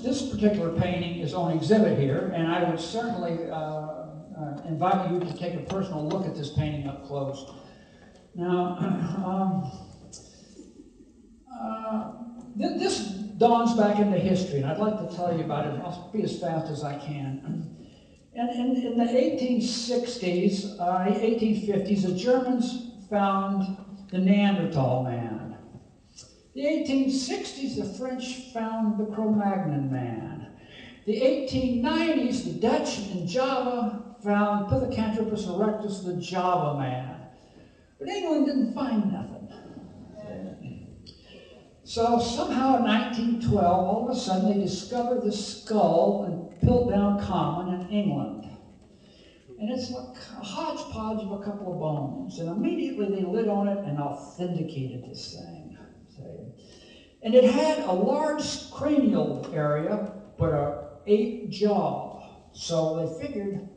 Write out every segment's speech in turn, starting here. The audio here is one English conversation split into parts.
this particular painting is on exhibit here, and I would certainly invite you to take a personal look at this painting up close. Now, this dawns back into history, and I'd like to tell you about it. I'll be as fast as I can. And in the 1860s, 1850s, the Germans found the Neanderthal man. The 1860s, the French found the Cro-Magnon man. The 1890s, the Dutch in Java found Pithecanthropus erectus, the Java man. But England didn't find nothing. So somehow in 1912, all of a sudden they discovered this skull in Piltdown Common in England. And it's like a hodgepodge of a couple of bones. And immediately they lit on it and authenticated this thing. And it had a large cranial area, but an ape jaw. So they figured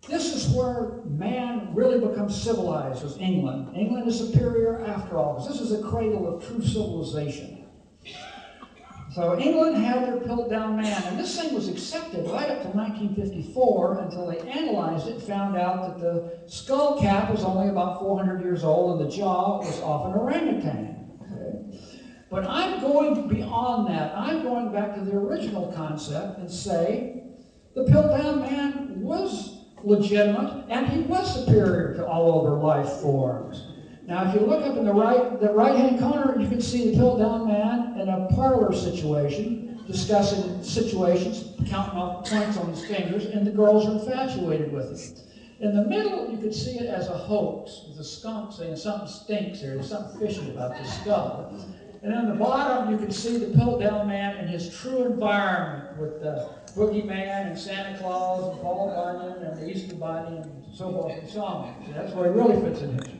this is where man really becomes civilized, was England. England is superior after all, because this is a cradle of true civilization. So England had their Piltdown Man, and this thing was accepted right up to 1954 until they analyzed it and found out that the skull cap was only about 400 years old and the jaw was off an orangutan. But I'm going beyond that. I'm going back to the original concept and say the Piltdown Man was legitimate and he was superior to all other life forms. Now, if you look up in the right-hand corner, you can see the Piltdown Man in a parlor situation, discussing situations, counting off points on his fingers, and the girls are infatuated with him. In the middle, you could see it as a hoax, with a skunk saying something stinks here, there's something fishy about this skull. And on the bottom, you can see the Piltdown Man in his true environment with the Boogeyman and Santa Claus and Paul Bunyan and the Easter Bunny and so forth and so on. So that's where he really fits in history.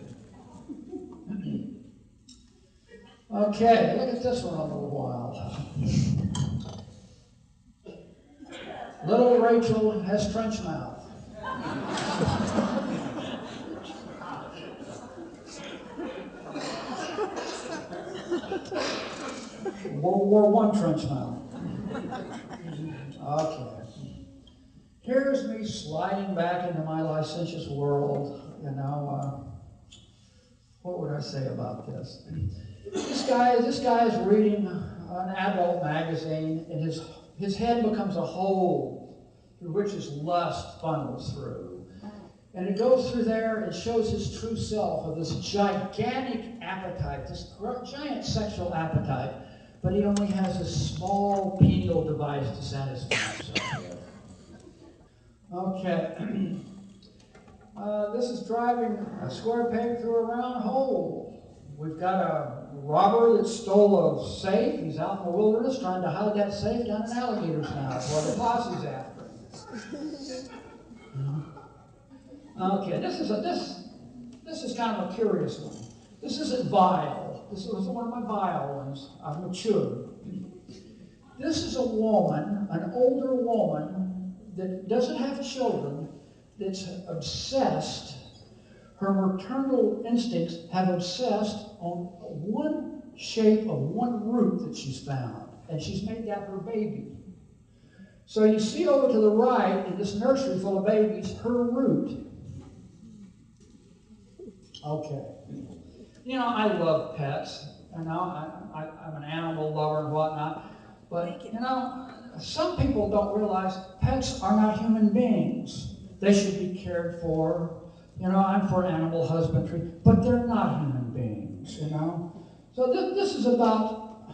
Okay, look at this one a little while. Little Rachel has trench mouth. World War I trench mouth. Okay. Here's me sliding back into my licentious world. You know, what would I say about this? This guy is reading an adult magazine, and his head becomes a hole through which his lust funnels through. And it goes through there and shows his true self of this gigantic appetite, this giant sexual appetite, but he only has a small penile device to satisfy himself with. Okay. This is driving a square peg through a round hole. We've got a robber that stole a safe. He's out in the wilderness trying to hide that safe down an alligator's mouth while the posse's after him. Okay, this is kind of a curious one. This isn't vile. This is one of my vile ones. I've matured. This is a woman, an older woman that doesn't have children, that's obsessed. Her maternal instincts have obsessed on one shape of one root that she's found, and she's made that her baby. So you see over to the right, in this nursery full of babies, her root. Okay. You know, I love pets. You know, I'm an animal lover and whatnot. But, you know, some people don't realize pets are not human beings. They should be cared for. You know, I'm for animal husbandry, but they're not human beings, you know. So this is about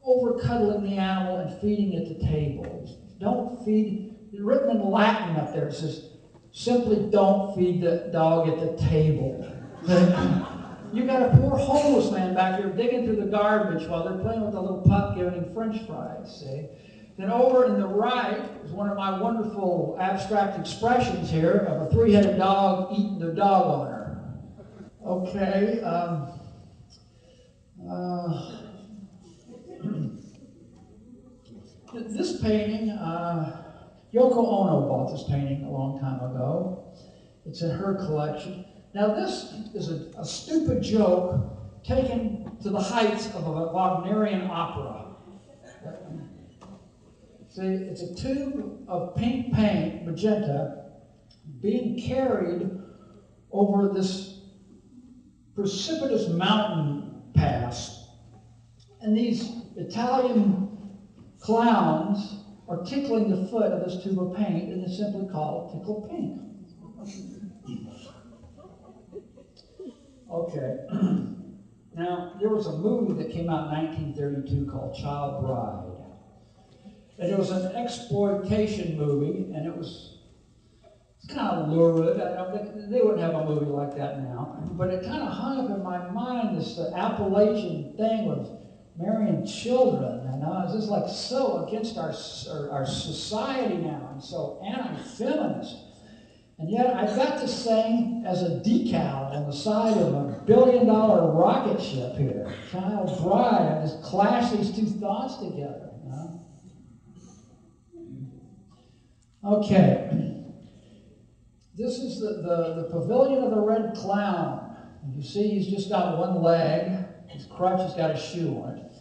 over-cuddling the animal and feeding at the table. Don't feed, written in Latin up there, it says, simply don't feed the dog at the table. You got a poor homeless man back here digging through the garbage while they're playing with a little pup giving him French fries, see? Then over in the right is one of my wonderful abstract expressions here of a three-headed dog eating the dog owner. Okay. This painting, Yoko Ono bought this painting a long time ago. It's in her collection. Now this is a stupid joke taken to the heights of a Wagnerian opera. See, it's a tube of pink paint, magenta, being carried over this precipitous mountain pass. And these Italian clowns are tickling the foot of this tube of paint, and it's simply called Tickle Pink. Okay. Now, there was a movie that came out in 1932 called Child Bride. And it was an exploitation movie, and it's kind of lurid. I don't think they wouldn't have a movie like that now. But it kind of hung up in my mind, this Appalachian thing with marrying children. And it's just like so against our society now, and so anti-feminist. And yet I got this thing as a decal on the side of a $1 billion rocket ship here. Child Bride. I just clashed these two thoughts together. You know? Okay. This is the Pavilion of the Red Clown. And you see he's just got one leg. His crutch has got a shoe on it.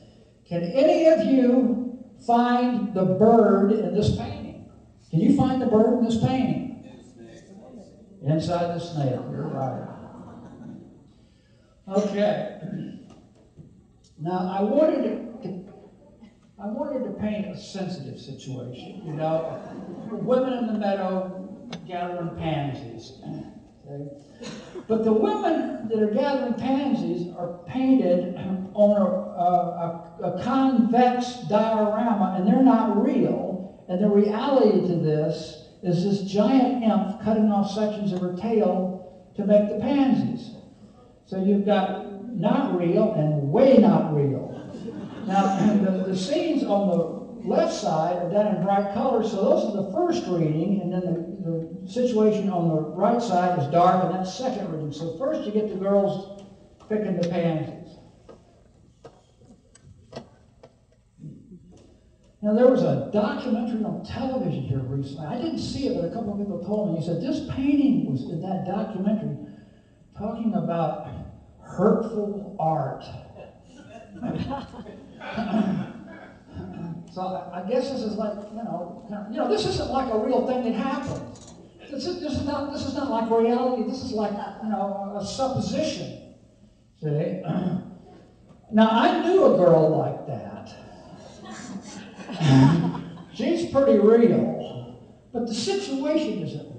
Can any of you find the bird in this painting? Can you find the bird in this painting? Inside the snail, you're right. Okay. Now I wanted to paint a sensitive situation. You know, women in the meadow gathering pansies. Okay? But the women that are gathering pansies are painted on a convex diorama, and they're not real. And the reality to this is this giant nymph cutting off sections of her tail to make the pansies. So you've got not real and way not real. Now, the scenes on the left side are done in bright colors, so those are the first reading, and then the situation on the right side is dark, and that's second reading. So first you get the girls picking the pansies. Now, there was a documentary on television here recently. I didn't see it, but a couple of people told me. He said this painting was in that documentary talking about hurtful art. So I guess this is like, this isn't like a real thing that happened. This is not like reality. This is like, a supposition. See? Now, I knew a girl like that. She's pretty real, but the situation isn't